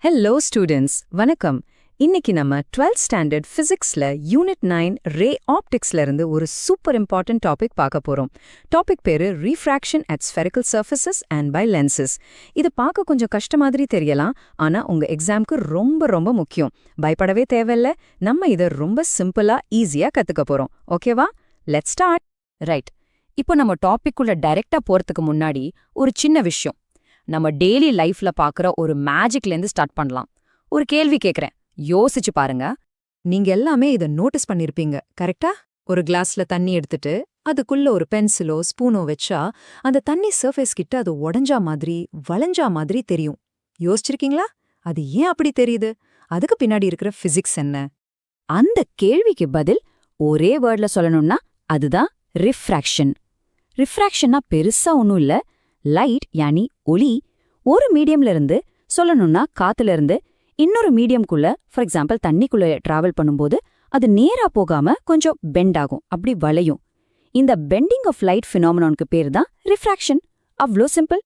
Hello students, வணக்கம். இன்னைக்கு நம்ம 12th ஸ்டாண்டர்ட் பிசிக்ஸ்ல யூனிட் 9 ரே ஆப்டிக்ஸ்ல இருந்து ஒரு சூப்பர் இம்பார்ட்டன்ட் டாபிக் பார்க்க போறோம். டாபிக் பேரு refraction at spherical surfaces and by lenses. இது பார்க்க கொஞ்சம் கஷ்ட மாதிரி தெரியலாம், ஆனா உங்க எக்ஸாம்க்கு ரொம்ப ரொம்ப முக்கியம். பயப்படவே தேவையில்ல, நம்ம இதை ரொம்ப சிம்பிளா ஈஸியா கத்துக்க போறோம். ஓகேவா? Let's start. ரைட், இப்போ நம்ம டாபிக்குள்ள டைரக்டா போறதுக்கு முன்னாடி ஒரு சின்ன விஷயம். நம்ம டெய்லி லைஃப்ல பாக்குற ஒரு மேஜிக்லேருந்து ஸ்டார்ட் பண்ணலாம். ஒரு கேள்வி கேக்குறேன், யோசிச்சு பாருங்க. நீங்க எல்லாமே இதை நோட்டீஸ் பண்ணிருப்பீங்க, கரெக்டா? ஒரு கிளாஸ்ல தண்ணி எடுத்துட்டு அதுக்குள்ள ஒரு பென்சிலோ ஸ்பூனோ வச்சா அந்த தண்ணி சர்ஃபேஸ் கிட்ட அது உடஞ்சா மாதிரி வளைஞ்சா மாதிரி தெரியும். யோசிச்சிருக்கீங்களா? அது ஏன் அப்படி தெரியுது? அதுக்கு பின்னாடி இருக்கிற பிசிக்ஸ் என்ன? அந்த கேள்விக்கு பதில் ஒரே வேர்ட்ல சொல்லணும்னா அதுதான் ரிஃப்ராக்ஷன். ரிஃப்ராக்ஷன்னா பெருசா ஒன்றும் இல்ல. லைட் யானி ஒளி ஒரு மீடியம்ல இருந்து, சொல்லணும்னா காத்துல இருந்து இன்னொரு மீடியம்குள்ள, ஃபார் எக்ஸாம்பிள் தண்ணிக்குள்ள டிராவல் பண்ணும்போது அது நேரா போகாம கொஞ்சம் பெண்ட் ஆகும், அப்படி வளையும். இந்த பெண்டிங் ஆஃப் லைட் ஃபினாமினானுக்கு பேர் தான் ரிஃப்ராக்ஷன். அவ்வளோ சிம்பிள்.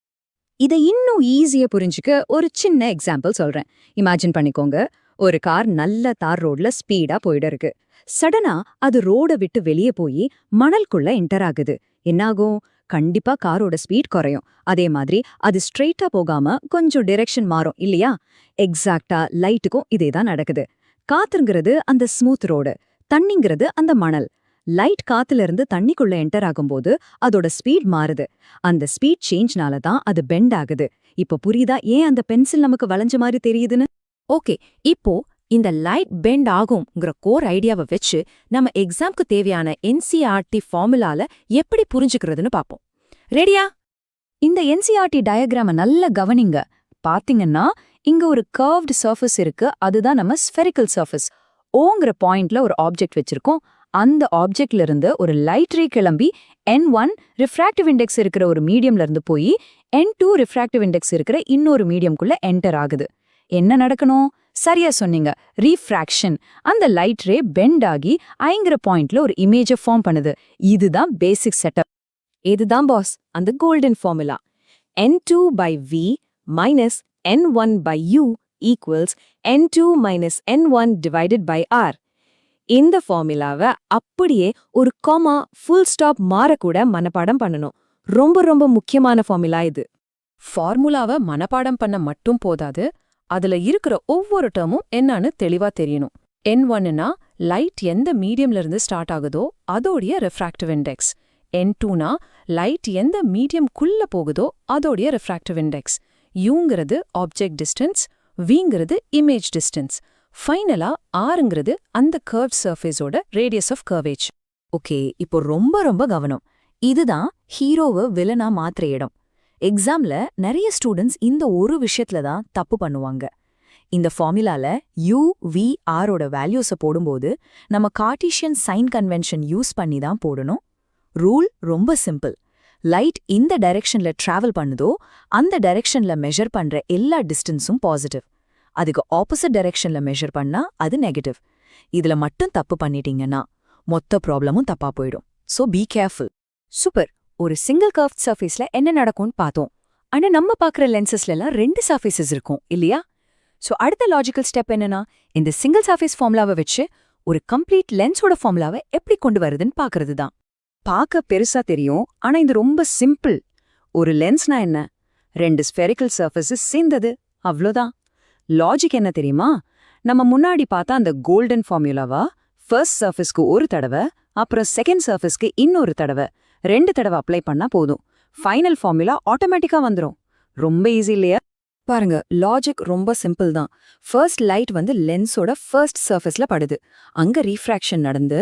இதை இன்னும் ஈஸியா புரிஞ்சுக்க ஒரு சின்ன எக்ஸாம்பிள் சொல்றேன். இமேஜின் பண்ணிக்கோங்க, ஒரு கார் நல்ல தார் ரோட்ல ஸ்பீடா போயிட இருக்கு. சடனா அது ரோட விட்டு வெளியே போய் மணல்குள்ள என்டர் ஆகுது. என்னாகும்? கண்டிப்பா காரோட ஸ்பீட் குறையும். அதே மாதிரி அது ஸ்ட்ரெயிட்டா போகாம கொஞ்சம் டிரெக்ஷன் மாறும், இல்லையா? எக்ஸாக்டா லைட்டுக்கும் இதேதான் நடக்குது. காத்துங்கிறது அந்த ஸ்மூத் ரோடு, தண்ணிங்கிறது அந்த மணல். லைட் காத்துல இருந்து தண்ணிக்குள்ள என்டர் ஆகும்போது அதோட ஸ்பீட் மாறுது. அந்த ஸ்பீட் சேஞ்ச்னால தான் அது பெண்ட் ஆகுது. இப்போ புரியுதா ஏன் அந்த பென்சில் நமக்கு வளைஞ்ச மாதிரி தெரியுதுன்னு? ஓகே, இப்போ இந்த லைட் பெண்ட் ஆகும்ங்கிற கோர் ஐடியாவை வச்சு நம்ம எக்ஸாம்க்கு தேவையான என்சிஆர்டி ஃபார்முலால எப்படி புரிஞ்சுக்கிறதுன்னு பார்ப்போம். ரெடியா? இந்த என்சிஆர்டி டயக்ராம நல்ல கவனிங்க. பாத்தீங்கன்னா இங்க ஒரு கர்வ்டு சர்ஃபேஸ் இருக்கு, அதுதான் நம்ம ஸ்பெரிக்கல் சர்ஃபேஸ். ஓங்கிற பாயிண்ட்ல ஒரு ஆப்ஜெக்ட் வச்சிருக்கோம். அந்த ஆப்ஜெக்ட்ல இருந்து ஒரு லைட் ரே கிளம்பி N1 ரிஃப்ராக்டிவ் இண்டெக்ஸ் இருக்கிற ஒரு மீடியம்ல இருந்து போய் N2 ரிஃப்ராக்டிவ் இண்டெக்ஸ் இருக்கிற இன்னொரு மீடியம்குள்ள என்டர் ஆகுது. என்ன நடக்கணும்? சரியா சொன்னீங்க, ரீஃப்ராக்ஷன். அந்த லைட் ரே பெண்ட் ஆகி ஐங்கிற பாயிண்ட்ல ஒரு இமேஜை ஃபார்ம் பண்ணுது. இதுதான் பேசிக் செட்டப். இதுதான் பாஸ் அந்த golden formula. N2 by V minus N1 by U equals N2 minus N1 divided by R. இந்த ஃபார்முலாவை அப்படியே ஒரு காமா ஃபுல் ஸ்டாப் மாறக்கூட மனப்பாடம் பண்ணணும். ரொம்ப ரொம்ப முக்கியமான ஃபார்முலா இது. ஃபார்முலாவை மனப்பாடம் பண்ண மட்டும் போதாது, அதுல இருக்கிற ஒவ்வொரு டேர்மும் என்னன்னு தெளிவா தெரியணும். N1னா லைட் எந்த மீடியம்ல இருந்து ஸ்டார்ட் ஆகுதோ அதோடைய ரிஃப்ராக்டிவ் இண்டெக்ஸ். N2னா லைட் எந்த மீடியம்குள்ள போகுதோ அதோடைய ரிஃப்ராக்டிவ் இண்டெக்ஸ். Uங்கிறது ஆப்ஜெக்ட் டிஸ்டன்ஸ், Vங்கிறது இமேஜ் டிஸ்டன்ஸ். ஃபைனலா Rங்கிறது அந்த கர்வ்ட் சர்ஃபேஸோட ரேடியஸ் ஆஃப் கர்வேஜ். ஓகே, இப்போ ரொம்ப ரொம்ப கவனம். இதுதான் ஹீரோவை வில்லனா மாத்திர இடம். எக்ஸாம்ல நிறைய ஸ்டூடெண்ட்ஸ் இந்த ஒரு விஷயத்துல தான் தப்பு பண்ணுவாங்க. இந்த ஃபார்முலால U, V, Rஓட வேல்யூஸை போடும்போது நம்ம கார்ட்டீசியன் சைன் கன்வென்ஷன் யூஸ் பண்ணி தான் போடணும். ரூல் ரொம்ப சிம்பிள். லைட் இந்த டைரக்ஷன்ல டிராவல் பண்ணுதோ அந்த டைரக்ஷன்ல மெஷர் பண்ற எல்லா டிஸ்டன்ஸும் பாசிட்டிவ். அதுக்கு ஆப்போசிட் டைரக்ஷன்ல மெஷர் பண்ணா அது நெகட்டிவ். இதுல மட்டும் தப்பு பண்ணிட்டீங்கன்னா மொத்த ப்ராப்ளமும் தப்பா போயிடும். So be careful. சூப்பர். ஒரு சிங்கிள் கர்வ்ட் சர்ஃபேஸ்ல என்ன நடக்கும்னு பார்த்தோம். ஆனா நம்ம பார்க்குற லென்சஸ்ல எல்லாம் 2 சர்ஃபேசஸ் இருக்கும், இல்லையா? சோ அடுத்த லாஜிக்கல் ஸ்டெப் என்னன்னா, இந்த சிங்கிள் சர்ஃபேஸ் ஃபார்முலாவை வச்சு ஒரு கம்ப்ளீட் லென்ஸோட ஃபார்முலாவை எப்படி கொண்டு வருதுன்னு பார்க்கறது தான். பார்க்க பெருசா தெரியும், ஆனா இது ரொம்ப சிம்பிள். ஒரு லென்ஸ்னா என்ன? 2 ஸ்பெரிக்கல் சர்ஃபேசஸ் சேர்ந்தது, அவ்வளோதான். லாஜிக் என்ன தெரியுமா? நம்ம முன்னாடி பார்த்தா அந்த கோல்டன் ஃபார்முலாவா ஃபர்ஸ்ட் சர்ஃபேஸ்க்கு ஒரு தடவை, அப்புறம் செகண்ட் சர்ஃபேஸ்க்கு இன்னொரு தடவை, 2 தடவை அப்ளை பண்ணா போதும். ஃபைனல் ஃபார்முலா ஆட்டோமேட்டிக்கா வந்துரும். ரொம்ப ஈஸி இல்லையா? பாருங்க, லாஜிக் ரொம்ப சிம்பிள் தான். ஃபர்ஸ்ட் லைட் லென்ஸோட ஃபர்ஸ்ட் சர்ஃபேஸ்ல படுது. அங்க ரீஃப்ராக்ஷன் நடந்து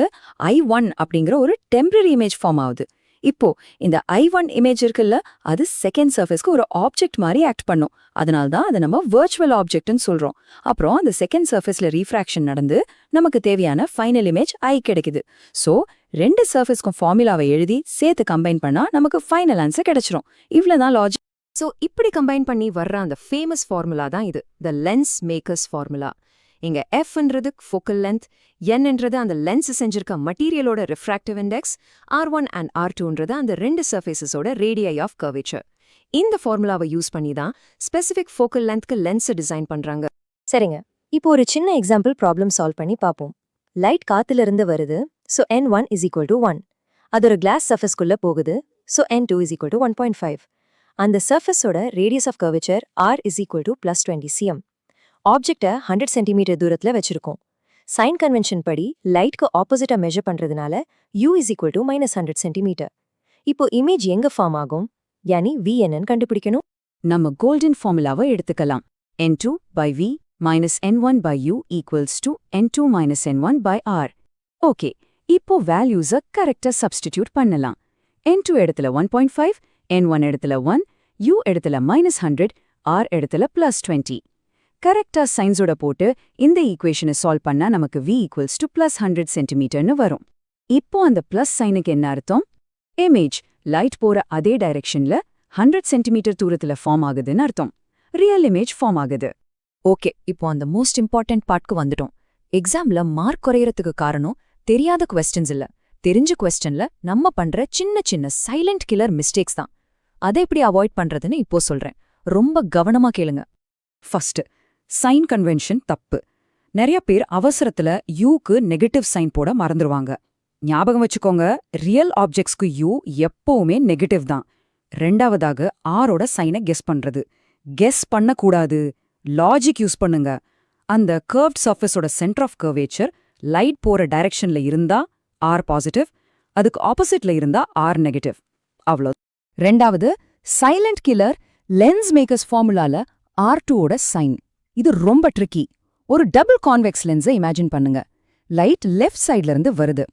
I1 அப்படிங்கிற ஒரு டெம்பரரி இமேஜ் ஃபார்ம் ஆகுது. இப்போ இந்த I1 இமேஜ் இருக்குல்ல, அது செகண்ட் சர்ஃபேஸ்க்கு ஒரு ஆப்ஜெக்ட் மாதிரி ஆக்ட் பண்ணும். அதனால தான் அதை நம்ம வர்ச்சுவல் ஆப்ஜெக்ட்னு சொல்றோம். அப்புறம் அந்த செகண்ட் சர்ஃபேஸ்ல ரீஃப்ராக்ஷன் நடந்து நமக்கு தேவையான ஃபைனல் இமேஜ் I கிடைக்குது. சோ 2 சர்ஃபேஸ்க்கும் ஃபார்முலாவை எழுதி சேர்த்து கம்பைன் பண்ணா நமக்கு ஃபைனல் ஆன்சர் கிடைச்சிரும். இவ்வளவுதான் லாஜிக். சோ இப்படி கம்பைன் பண்ணி வர்ற அந்த ஃபேமஸ் ஃபார்முலா தான் இது, த லென்ஸ் மேக்கர்ஸ் ஃபார்முலா. இங்க Fன்றது ஃபோக்கல் லென்த், Nன்றது அந்த லென்ஸ் செஞ்சிருக்க மெட்டீரியலோட ரிஃப்ராக்டிவ் இண்டெக்ஸ், R1 அண்ட் R2ன்றது அந்த 2 சர்ஃபேசஸோட ரேடியை ஆஃப் கர்வேச்சர். இந்த ஃபார்முலாவை யூஸ் பண்ணி தான் ஸ்பெசிஃபிக் ஃபோக்கல் லென்த்க்கு லென்ஸை டிசைன் பண்றாங்க. சரிங்க. இப்போ ஒரு சின்ன எக்ஸாம்பிள் ப்ராப்ளம் சால்வ் பண்ணி பார்ப்போம். லைட் காத்திலிருந்து வருது, so n1 is equal to 1. அது ஒரு கிளாஸ் சர்ஃபேஸ்க்குள்ள போகுது, so n2 is equal to 1.5. அந்த சர்ஃபேஸோட radius of curvature r is equal to +20 cm. ஆப்ஜெக்டை 100 சென்டிமீட்டர் தூரத்தில் வச்சிருக்கோம். சைன் கன்வென்ஷன் படி லைட்க்கு ஆப்போசிட்டா மெஷர் பண்றதுனால u is equal to -100 centimetre. இப்போ இமேஜ் எங்க ஃபார்ம் ஆகும், யானி v என்னன்னு கண்டுபிடிக்கணும். நம்ம கோல்டன் ஃபார்முலாவை எடுத்துக்கலாம். n2 by v minus n1 by u equals to n2 minus n1 by r. Okay, இப்போ வேல்யூஸை கரெக்டா சப்ஸ்டிடியூட் பண்ணலாம். n2 இடத்துல 1.5, n1 இடத்துல 1, u இடத்துல -100, r இடத்துல +20. கரெக்டா சைன்ஸோட போட்டு இந்த ஈக்குவேஷனை சால்வ் பண்ணா நமக்கு v equals to +100 சென்டிமீட்டர்னு வரும். இப்போ அந்த ப்ளஸ் சைனுக்கு என்ன அர்த்தம்? இமேஜ் லைட் போற அதே டைரக்ஷன்ல 100 சென்டிமீட்டர் தூரத்துல ஃபார்ம் ஆகுதுன்னு அர்த்தம். ரியல் இமேஜ் ஃபார்ம் ஆகுது. ஓகே, இப்போ அந்த மோஸ்ட் இம்பார்ட்டன்ட் பார்ட்க்கு வந்துட்டோம். எக்ஸாம்ல மார்க் குறையறதுக்கு காரணம் தெரியாத கொஸ்டின்ஸ் இல்ல, தெரிஞ்ச கொஸ்டின்ல நம்ம பண்ற சின்ன சின்ன சைலண்ட் கில்லர் மிஸ்டேக்ஸ் தான். அதை எப்படி அவாய்ட் பண்றதுன்னு இப்போ சொல்றேன். ரொம்ப கவனமா கேளுங்க. ஃபர்ஸ்ட், சைன் கன்வென்ஷன் தப்பு. நிறைய பேர் அவசரத்துல யூக்கு நெகட்டிவ் சைன் போட மறந்துருவாங்க. ஞாபகம் வச்சுக்கோங்க, ரியல் ஆப்ஜெக்ட்ஸ்க்கு யூ எப்பவுமே நெகட்டிவ் தான். ரெண்டாவதாக ஆரோட சைனை கெஸ் பண்றது. கெஸ் பண்ணக்கூடாது, லாஜிக் யூஸ் பண்ணுங்க. அந்த கர்வ்ட் சர்ஃபேஸோட சென்டர் ஆஃப் கர்வேச்சர் லைட் போற டைரக்ஷன்ல இருந்தா ஆர் பாசிட்டிவ், அதுக்கு ஆப்போசிட்ல இருந்தா ஆர் நெகட்டிவ். அவ்வளோ. ரெண்டாவது, சைலண்ட் கில்லர் லென்ஸ் மேக்கர்ஸ் ஃபார்முலால R2ஓட சைன். இது ரொம்ப ட்ரிக்கி. ஒரு டபுள் கான்வெக்ஸ் லென்ஸை இமேஜின் பண்ணுங்க. லைட் லெஃப்ட் சைட்ல இருந்து வருது.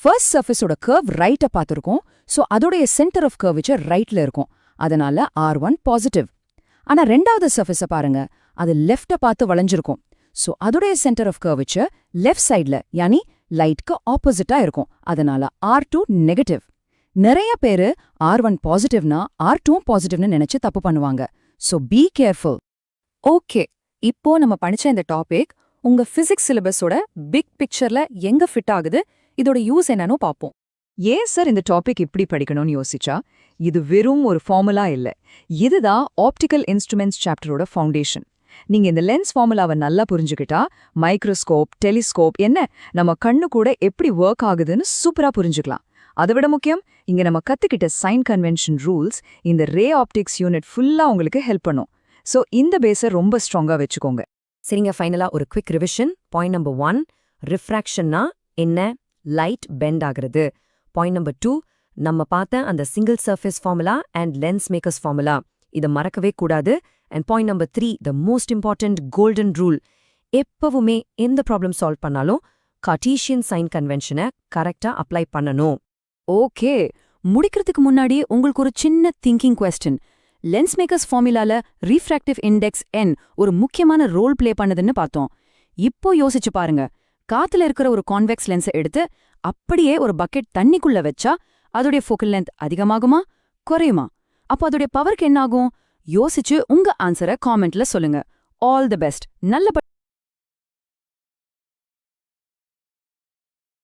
ஃபர்ஸ்ட் சர்ஃபேஸோட கர்வ் ரைட்டை பார்த்துருக்கோம், ஸோ அதோடைய சென்டர் ஆஃப் கர்வேச்சர் ரைட்ல இருக்கும். அதனால R1 பாசிட்டிவ். ஆனா ரெண்டாவது சர்ஃபேஸை பாருங்க, அது லெஃப்ட்டை பார்த்து வளைஞ்சிருக்கும். ஸோ அதோடைய சென்டர் ஆஃப் கர்வேச்சர் லெஃப்ட் சைட்ல, யானி லைட்க்கு ஆப்போசிட்டா இருக்கும். அதனால R2 நெகட்டிவ். நிறைய பேரு R1 பாசிட்டிவ்னா R2 பாசிட்டிவ்னு நினைச்சு தப்பு பண்ணுவாங்க. So be careful. ஓகே, இப்போ நம்ம படிச்ச இந்த டாபிக் உங்க பிசிக்ஸ் சிலபஸோட பிக் பிக்சர்ல எங்க ஃபிட் ஆகுது, இதோட யூஸ் என்னன்னு பாப்போம். ஏன் சார் இந்த டாபிக் இப்படி படிக்கணும்னு யோசிச்சா, இது வெறும் ஒரு ஃபார்முலா இல்ல, இதுதான் ஆப்டிக்கல் இன்ஸ்ட்ருமெண்ட்ஸ் சாப்டரோட ஃபவுண்டேஷன். நீங்க இந்த லென்ஸ் ஃபார்முலாவை நல்லா புரிஞ்சுக்கிட்டா மைக்ரோஸ்கோப், டெலிஸ்கோப் என்ன நம்ம கண்ணு கூட எப்படி ஒர்க் ஆகுதுன்னு சூப்பரா புரிஞ்சுக்கலாம். அதை விட முக்கியம், இங்க நம்ம கத்துக்கிட்ட சைன் கன்வென்ஷன் ரூல்ஸ் இந்த ரே ஆப்டிக்ஸ் யூனிட் ஃபுல்லா உங்களுக்கு ஹெல்ப் பண்ணும். ஸோ இந்த பேஸை ரொம்ப ஸ்ட்ராங்கா வச்சுக்கோங்க. சரிங்க, ஃபைனலா ஒரு குவிக் ரிவிஷன். பாயிண்ட் நம்பர் 1, ரிஃப்ராக்ஷன்னா என்ன? லைட் பெண்ட் ஆகிறது. பாயிண்ட் நம்பர் 2, நம்ம பார்த்த அந்த single surface formula and lens makers formula, இதை மறக்கவே கூடாது. And point number 3, the most important golden rule. எப்பவுமே எந்த ப்ராப்ளம் சால்வ் பண்ணாலும் கார்ட்டீசியன் சைன் கன்வென்ஷனை கரெக்டா அப்ளை பண்ணணும். ஓகே, முடிக்கிறதுக்கு முன்னாடி உங்களுக்கு ஒரு சின்ன திங்கிங் கொஸ்டின். லென்ஸ் மேக்கர்ஸ் ஃபார்முலால ரீஃப்ராக்டிவ் இண்டெக்ஸ் n ஒரு முக்கியமான ரோல் ப்ளே பண்ணுதுன்னு பார்த்தோம். இப்போ யோசிச்சு பாருங்க, காத்துல இருக்கிற ஒரு கான்வெக்ஸ் லென்ஸை எடுத்து அப்படியே ஒரு பக்கெட் தண்ணிக்குள்ள வச்சா அதோடைய ஃபோக்கல் லென்த் அதிகமாகுமா குறையுமா? அப்போ அதோடைய பவருக்கு என்ன ஆகும்? யோசிச்சு உங்க ஆன்சரை காமெண்ட்ல சொல்லுங்க. All the best. நல்ல